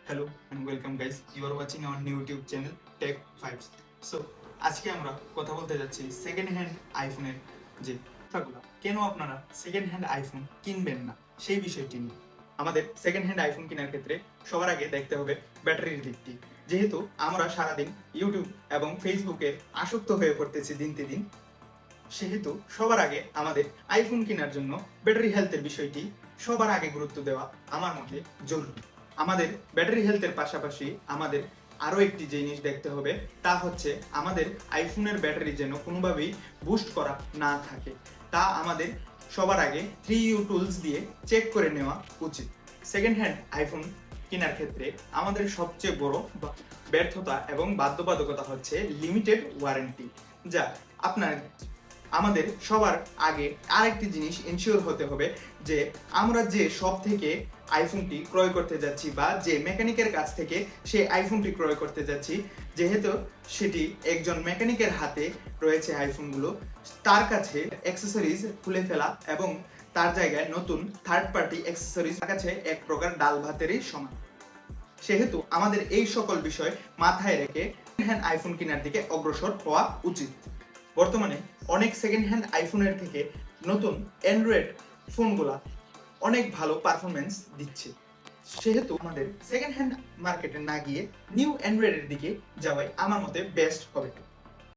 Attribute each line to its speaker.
Speaker 1: Hello and welcome guys. You are watching our new YouTube channel Tech Vibes. So আজকে আমরা কথা বলতে যাচ্ছি সেকেন্ড হ্যান্ড আইফোনের যে কথাগুলো কেন আপনারা সেকেন্ড হ্যান্ড আইফোন কিনবেন না সেই বিষয়টি নিয়ে। আমাদের সেকেন্ড হ্যান্ড আইফোন কেনার ক্ষেত্রে সবার আগে দেখতে হবে ব্যাটারির দিকটি। যেহেতু আমরা সারাদিন ইউটিউব এবং ফেসবুকে আসক্ত হয়ে পড়তেছি দিন দিন, সেহেতু সবার আগে আমাদের আইফোন কেনার জন্য ব্যাটারি হেলথের বিষয়টি সবার আগে গুরুত্ব দেওয়া আমার মতে জরুরি। আমাদের ব্যাটারি হেলথের পাশাপাশি আমাদের আরও একটি জিনিস দেখতে হবে, তা হচ্ছে আমাদের আইফোনের ব্যাটারি যেন কোনোভাবেই বুস্ট করা না থাকে। তা আমাদের সবার আগে 3U টুলস দিয়ে চেক করে নেওয়া উচিত। সেকেন্ড হ্যান্ড আইফোন কেনার ক্ষেত্রে আমাদের সবচেয়ে বড় ব্যর্থতা এবং বাধ্যবাধকতা হচ্ছে লিমিটেড ওয়ারেন্টি, যা আমাদের সবার আগে আরেকটি জিনিস এনশিওর হতে হবে যে আমরা যে শপ থেকে আইফোনটি ক্রয় করতে যাচ্ছি বা যে মেকানিকের কাছ থেকে সেই আইফোনটি ক্রয় করতে যাচ্ছি, যেহেতু সেটি একজন মেকানিকের হাতে রয়েছে আইফোনগুলো, তার কাছে অ্যাক্সেসরিজ খুলে ফেলা এবং তার জায়গায় নতুন থার্ড পার্টি অ্যাক্সেসরিজ কাছে এক প্রকার ডাল ভাতেরই সমান। সেহেতু আমাদের এই সকল বিষয় মাথায় রেখে সেকেন্ড হ্যান্ড আইফোন কেনার দিকে অগ্রসর হওয়া উচিত। বর্তমানে অনেক সেকেন্ড হ্যান্ড আইফোনের থেকে নতুন অ্যান্ড্রয়েড ফোনগুলা অনেক ভালো পারফরমেন্স দিচ্ছে। সেহেতু আমাদের সেকেন্ড হ্যান্ড মার্কেটে না গিয়ে নিউ অ্যান্ড্রয়েডের দিকে যাওয়াই আমার মতে বেস্ট হবে।